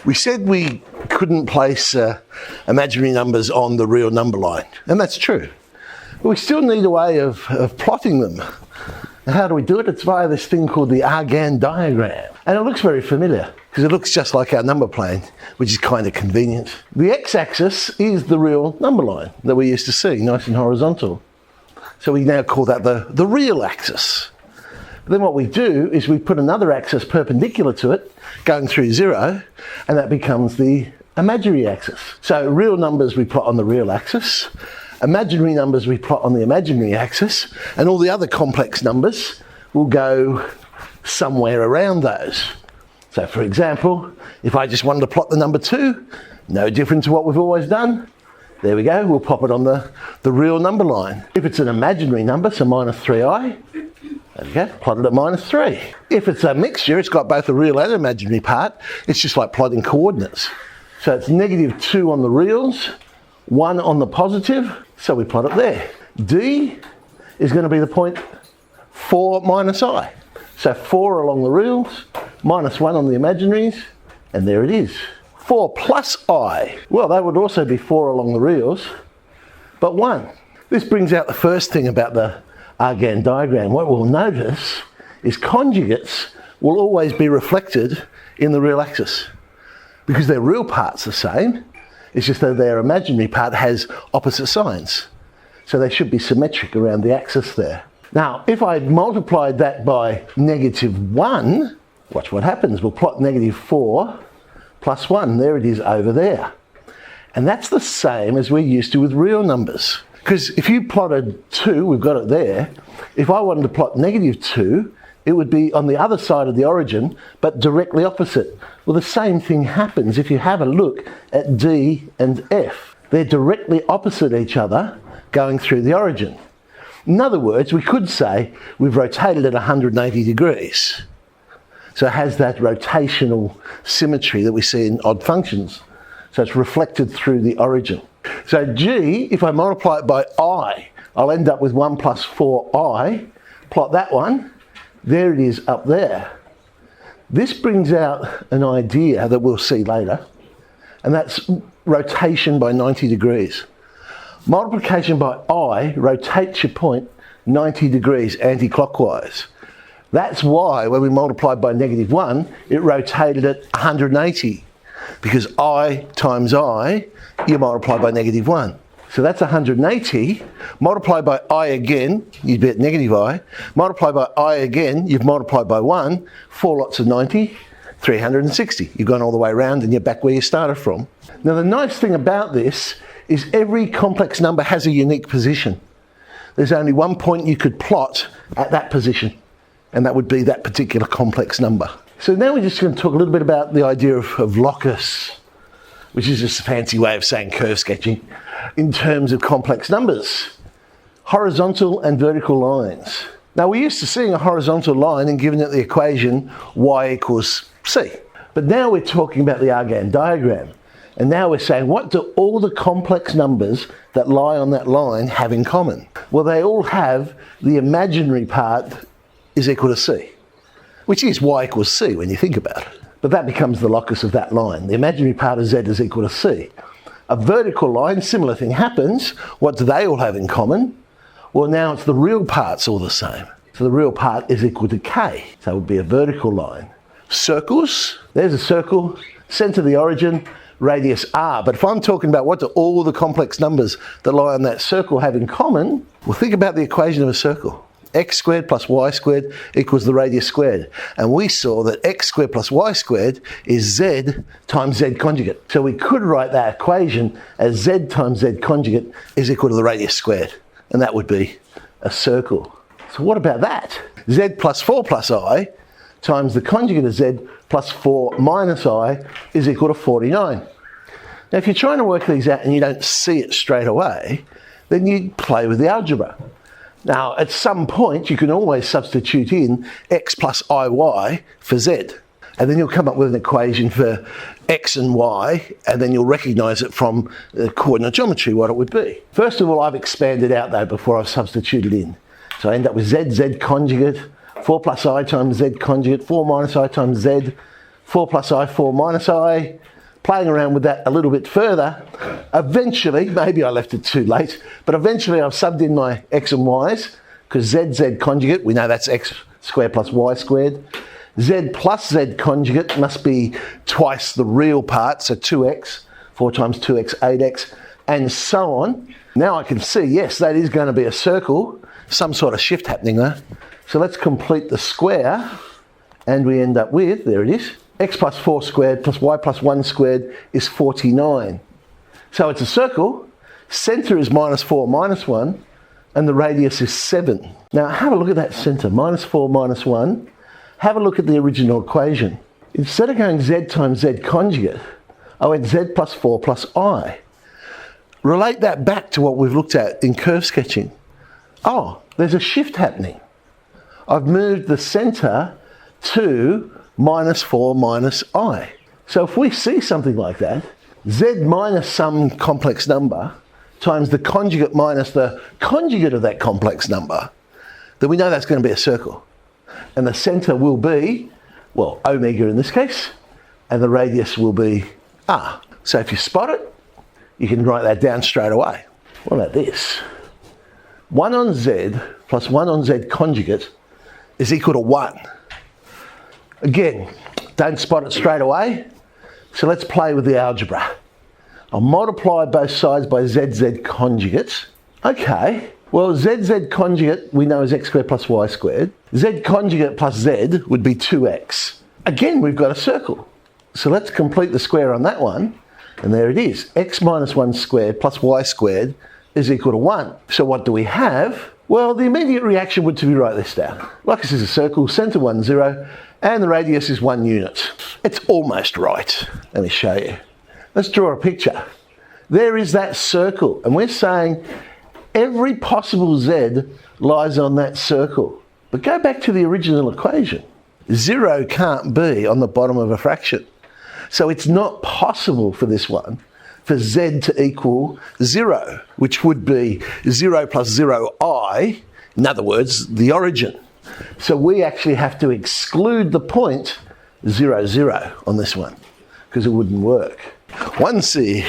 We said we couldn't place imaginary numbers on the real number line, and that's true. But we still need a way of plotting them. And how do we do it? It's via this thing called the Argan Diagram. And it looks very familiar because it looks just like our number plane, which is kind of convenient. The x-axis is the real number line that we used to see, nice and horizontal. So we now call that the real axis. Then what we do is we put another axis perpendicular to it, going through 0, and that becomes the imaginary axis. So real numbers we plot on the real axis, imaginary numbers we plot on the imaginary axis, and all the other complex numbers will go somewhere around those. So for example, if I just wanted to plot the number 2, no different to what we've always done. There we go, we'll pop it on the real number line. If it's an imaginary number, so minus 3i, there we go, plotted at minus 3. If it's a mixture, it's got both a real and imaginary part, it's just like plotting coordinates. So it's negative 2 on the reals, 1 on the positive, so we plot it there. D is going to be the point 4 minus I. So 4 along the reals, minus 1 on the imaginaries, and there it is. 4 plus I, well that would also be 4 along the reals, but 1. This brings out the first thing about the Argan diagram. What we'll notice is conjugates will always be reflected in the real axis because their real part's the same, it's just that their imaginary part has opposite signs. So they should be symmetric around the axis there. Now, if I multiplied that by negative 1, watch what happens. We'll plot negative 4 plus 1. There it is over there. And that's the same as we're used to with real numbers. Because if you plotted 2, we've got it there, if I wanted to plot negative 2, it would be on the other side of the origin, but directly opposite. Well, the same thing happens if you have a look at D and F. They're directly opposite each other going through the origin. In other words, we could say we've rotated at 180 degrees. So it has that rotational symmetry that we see in odd functions. So it's reflected through the origin. So G, if I multiply it by I, I'll end up with 1 plus 4i. Plot that one. There it is up there. This brings out an idea that we'll see later, and that's rotation by 90 degrees. Multiplication by I rotates your point 90 degrees anti-clockwise. That's why when we multiplied by negative 1, it rotated at 180. Because I times I, you multiply by negative 1. So that's 180. Multiply by I again, you'd be at negative I. Multiply by I again, you've multiplied by 1. 4 lots of 90, 360. You've gone all the way around and you're back where you started from. Now the nice thing about this is every complex number has a unique position. There's only one point you could plot at that position, and that would be that particular complex number. So now we're just going to talk a little bit about the idea of locus, which is just a fancy way of saying curve sketching, in terms of complex numbers. Horizontal and vertical lines. Now we're used to seeing a horizontal line and giving it the equation y equals c. But now we're talking about the Argan diagram. And now we're saying, what do all the complex numbers that lie on that line have in common? Well, they all have the imaginary part is equal to c, which is y equals c when you think about it. But that becomes the locus of that line. The imaginary part of z is equal to c. A vertical line, similar thing happens. What do they all have in common? Well, now it's the real parts all the same. So the real part is equal to k. So it would be a vertical line. Circles, there's a circle, centre of the origin, radius r. But if I'm talking about what do all the complex numbers that lie on that circle have in common, well, think about the equation of a circle. X squared plus y squared equals the radius squared. And we saw that x squared plus y squared is z times z conjugate. So we could write that equation as z times z conjugate is equal to the radius squared. And that would be a circle. So what about that? Z plus 4 plus I times the conjugate of z plus 4 minus I is equal to 49. Now if you're trying to work these out and you don't see it straight away, then you play with the algebra. Now, at some point, you can always substitute in x plus iy for z. And then you'll come up with an equation for x and y, and then you'll recognise it from the coordinate geometry, what it would be. First of all, I've expanded out, though, before I've substituted in. So I end up with z conjugate, 4 plus I times z conjugate, 4 minus I times z, 4 plus I, 4 minus I, playing around with that a little bit further, eventually, maybe I left it too late, but eventually I've subbed in my x and y's, because z conjugate, we know that's x squared plus y squared. Z plus z conjugate must be twice the real part, so 2x, 4 times 2x, 8x, and so on. Now I can see, yes, that is going to be a circle, some sort of shift happening there. So let's complete the square, and we end up with, there it is, x plus 4 squared plus y plus 1 squared is 49. So it's a circle, centre is minus 4 minus 1, and the radius is 7. Now have a look at that centre, minus 4 minus 1. Have a look at the original equation. Instead of going z times z conjugate, I went z plus 4 plus I. Relate that back to what we've looked at in curve sketching. Oh, there's a shift happening. I've moved the centre to minus 4 minus I. So if we see something like that, z minus some complex number times the conjugate minus the conjugate of that complex number, then we know that's going to be a circle. And the centre will be, well, omega in this case, and the radius will be r. So if you spot it, you can write that down straight away. What about this? 1 on z plus 1 on z conjugate is equal to 1. Again, don't spot it straight away, so let's play with the algebra. I'll multiply both sides by z conjugate. Okay, well z conjugate we know is x squared plus y squared. Z conjugate plus z would be 2x. Again, we've got a circle. So let's complete the square on that one, and there it is. X minus 1 squared plus y squared is equal to 1. So what do we have? Well, the immediate reaction would to be write this down. Locus is a circle, centre 1, 0, and the radius is 1 unit. It's almost right. Let me show you. Let's draw a picture. There is that circle, and we're saying every possible z lies on that circle. But go back to the original equation. 0 can't be on the bottom of a fraction. So it's not possible for this one for z to equal 0, which would be 0 plus 0i, in other words, the origin. So we actually have to exclude the point 0, 0 on this one, because it wouldn't work. 1c